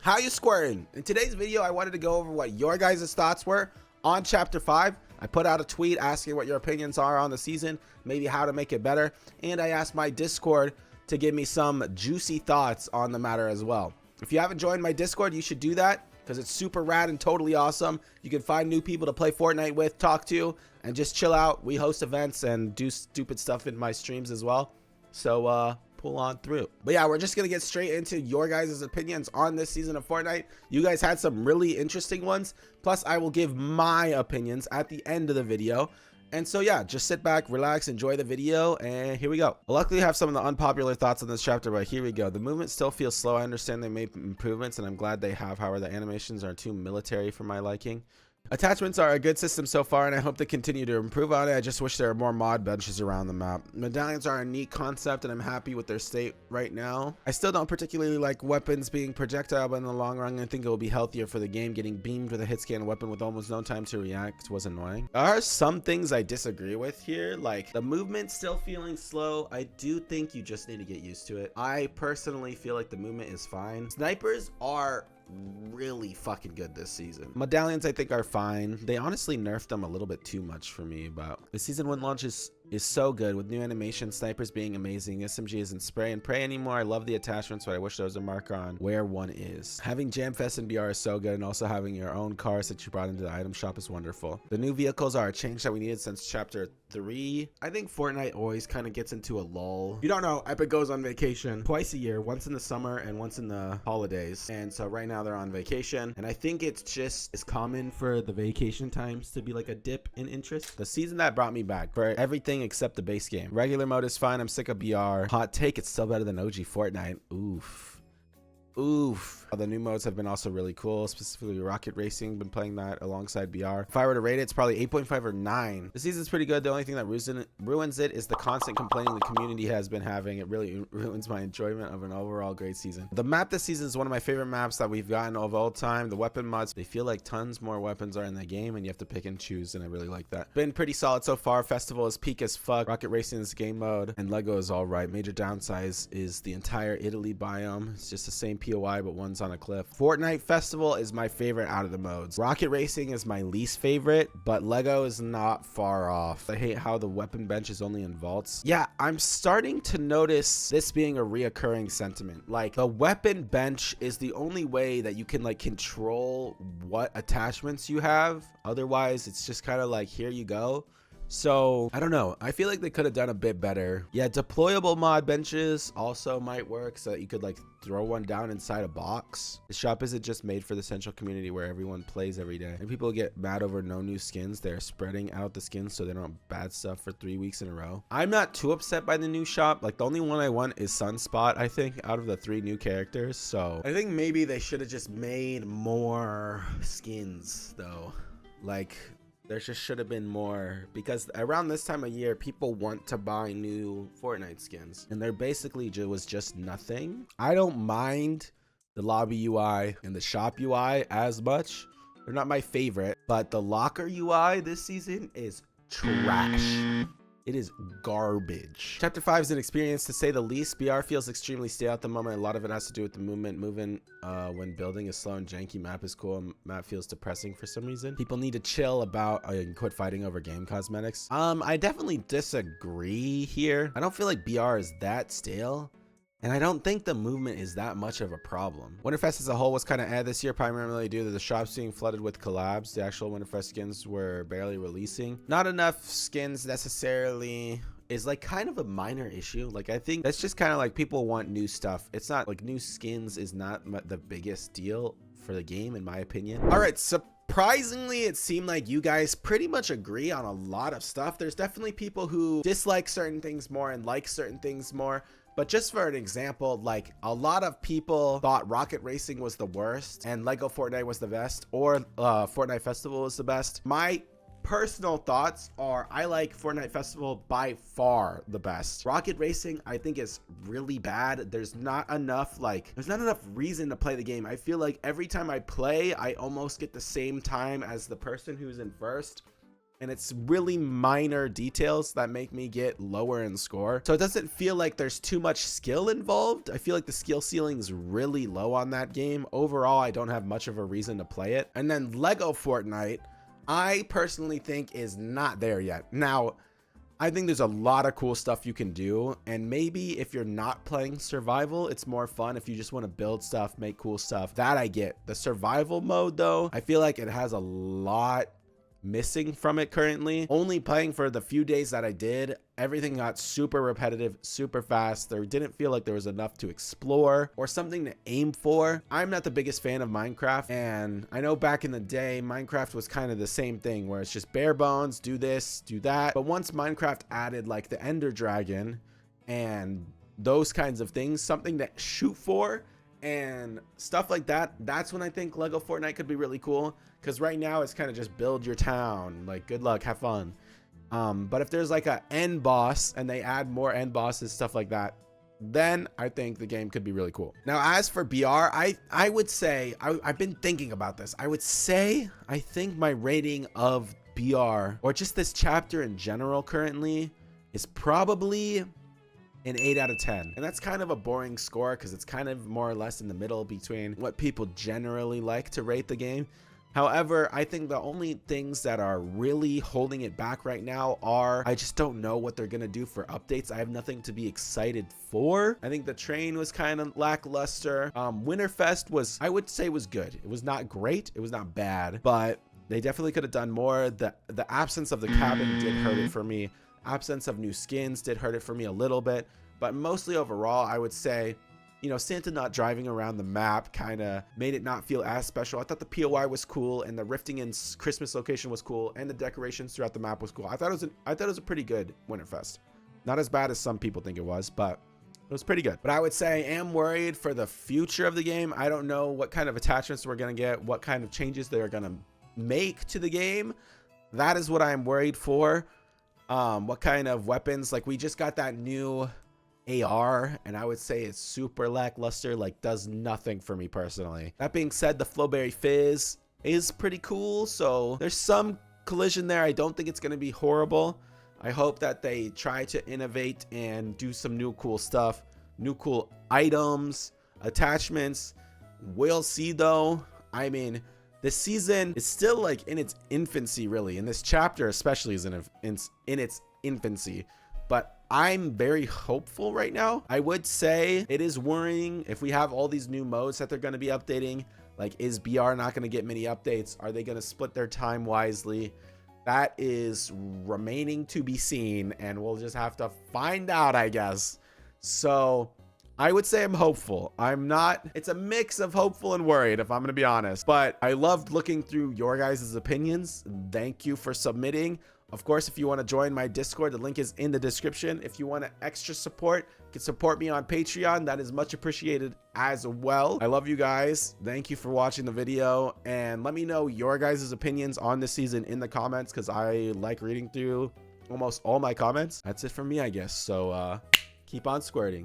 How you squaring? In today's video, I wanted to go over what your guys' thoughts were on Chapter 5. I put out a tweet asking what your opinions are on the season, maybe how to make it better, and I asked my Discord to give me some juicy thoughts on the matter as well. If you haven't joined my Discord, you should do that because it's super rad and totally awesome. You can find new people to play Fortnite with, talk to, and just chill out. We host events and do stupid stuff in my streams as well. So, pull on through. But yeah, we're just gonna get straight into your guys' opinions on this season of Fortnite. You guys had some really interesting ones. Plus, I will give my opinions at the end of the video. And so yeah, just sit back, relax, enjoy the video, and here we go. I'll luckily have some of the unpopular thoughts on this chapter, but here we go. The movement still feels slow. I understand they made improvements, and I'm glad they have. However, the animations are too military for my liking. Attachments are a good system so far, and I hope to continue to improve on it. I just wish there were more mod benches around the map. Medallions are a neat concept, and I'm happy with their state right now. I still don't particularly like weapons being projectile, but in the long run, I think it will be healthier for the game. Getting beamed with a hit scan weapon with almost no time to react was annoying. There are some things I disagree with here, like the movement still feeling slow. I do think you just need to get used to it. I personally feel like the movement is fine. Snipers are really fucking good this season. Medallions I think are fine. They honestly nerfed them a little bit too much for me, but the season 1 launch is so good with new animation, snipers being amazing. SMG isn't spray and pray anymore. I love the attachments, but I wish there was a marker on where one is. Having Jam Fest and BR is so good, and also having your own cars that you brought into the item shop is wonderful. The new vehicles are a change that we needed since chapter 3. I think Fortnite always kind of gets into a lull. You don't know, Epic goes on vacation twice a year, once in the summer and once in the holidays, and so right now they're on vacation, and I think it's just as common for the vacation times to be like a dip in interest. The season that brought me back for everything except the base game. Regular mode is fine. I'm sick of BR. Hot take, it's still better than OG Fortnite. Oof. The new modes have been also really cool, specifically rocket racing. Been playing that alongside BR. If I were to rate it, it's probably 8.5 or 9. The season's pretty good. The only thing that ruins it is the constant complaining the community has been having. It really ruins my enjoyment of an overall great season. The map this season is one of my favorite maps that we've gotten of all time. The weapon mods, they feel like tons more weapons are in the game and you have to pick and choose, and I really like that. Been pretty solid so far. Festival is peak as fuck. Rocket racing is game mode, and Lego is all right. Major downside is the entire Italy biome. It's just the same POI, but one's on a cliff. Fortnite Festival is my favorite out of the modes. Rocket racing is my least favorite, but Lego is not far off. I hate how the weapon bench is only in vaults. Yeah, I'm starting to notice this being a reoccurring sentiment. Like, the weapon bench is the only way that you can like control what attachments you have. Otherwise, it's just kind of like, here you go. So I don't know, I feel like they could have done a bit better. Yeah, deployable mod benches also might work so that you could like throw one down inside a box. The shop isn't just made for the central community where everyone plays every day, and people get mad over no new skins. They're spreading out the skins so they don't have bad stuff for 3 weeks in a row. I'm not too upset by the new shop. Like, the only one I want is Sunspot, I think, out of the 3 new characters. So I think maybe they should have just made more skins though. Like, there just should have been more, because around this time of year, people want to buy new Fortnite skins, and there basically was just nothing. I don't mind the lobby UI and the shop UI as much. They're not my favorite, but the locker UI this season is trash. It is garbage. Chapter 5 is an experience to say the least. BR feels extremely stale at the moment. A lot of it has to do with the movement. Moving when building a slow and janky map is cool. Map feels depressing for some reason. People need to chill about and quit fighting over game cosmetics. I definitely disagree here. I don't feel like BR is that stale, and I don't think the movement is that much of a problem. Winterfest as a whole was kind of this year, primarily due to the shops being flooded with collabs. The actual Winterfest skins were barely releasing. Not enough skins necessarily is like kind of a minor issue. Like, I think that's just kind of like people want new stuff. It's not like new skins is not the biggest deal for the game, in my opinion. All right, surprisingly, it seemed like you guys pretty much agree on a lot of stuff. There's definitely people who dislike certain things more and like certain things more. But just for an example, like, a lot of people thought rocket racing was the worst and Lego Fortnite was the best, or Fortnite Festival was the best. My personal thoughts are, I like Fortnite Festival by far the best. Rocket racing, I think, is really bad. There's not enough reason to play the game. I feel like every time I play, I almost get the same time as the person who's in first. and it's really minor details that make me get lower in score. So it doesn't feel like there's too much skill involved. I feel like the skill ceiling is really low on that game. Overall, I don't have much of a reason to play it. And then Lego Fortnite, I personally think is not there yet. Now, I think there's a lot of cool stuff you can do, and maybe if you're not playing survival, it's more fun if you just want to build stuff, make cool stuff. That I get. The survival mode though, I feel like it has a lot missing from it currently. Only playing for the few days that I did, everything got super repetitive, super fast. There didn't feel like there was enough to explore or something to aim for. I'm not the biggest fan of Minecraft, and I know back in the day Minecraft was kind of the same thing where it's just bare bones, do this, do that. But once Minecraft added like the Ender Dragon and those kinds of things, something to shoot for and stuff like that, that's when I think Lego Fortnite could be really cool. Because right now it's kind of just build your town, like good luck, have fun. But if there's like a end boss and they add more end bosses, stuff like that, then I think the game could be really cool. Now, as for BR, I would say, I've been thinking about this. I would say, I think my rating of BR, or just this chapter in general currently, is probably an 8 out of 10. And that's kind of a boring score because it's kind of more or less in the middle between what people generally like to rate the game. However, I think the only things that are really holding it back right now are, I just don't know what they're gonna do for updates. I have nothing to be excited for. I think the train was kind of lackluster. Winterfest was, I would say, was good. It was not great, it was not bad, but they definitely could have done more. The absence of the cabin did hurt it for me. Absence of new skins did hurt it for me a little bit, but mostly overall, I would say, you know, Santa not driving around the map kind of made it not feel as special. I thought the POI was cool, and the rifting in Christmas location was cool, and the decorations throughout the map was cool. I thought it was a pretty good Winterfest. Not as bad as some people think it was, but it was pretty good. But I would say I am worried for the future of the game. I don't know what kind of attachments we're gonna get, what kind of changes they're gonna make to the game. That is what I am worried for. What kind of weapons? Like, we just got that new AR, and I would say it's super lackluster, like does nothing for me personally. That being said, the Flowberry Fizz is pretty cool, so there's some collision there. I don't think it's going to be horrible. I hope that they try to innovate and do some new cool stuff, new cool items, attachments. We'll see though. I mean, this season is still like in its infancy, really, and this chapter especially is in its infancy, but I'm very hopeful right now. I would say it is worrying if we have all these new modes that they're going to be updating. Like, is BR not going to get many updates? Are they going to split their time wisely? That is remaining to be seen, and we'll just have to find out, I guess. So I would say I'm hopeful. I'm not. It's a mix of hopeful and worried, if I'm going to be honest. But I loved looking through your guys' opinions. Thank you for submitting. Of course, if you want to join my Discord, the link is in the description. If you want extra support, you can support me on Patreon. That is much appreciated as well. I love you guys. Thank you for watching the video, and let me know your guys' opinions on this season in the comments, because I like reading through almost all my comments. That's it from me, I guess. So keep on squirting.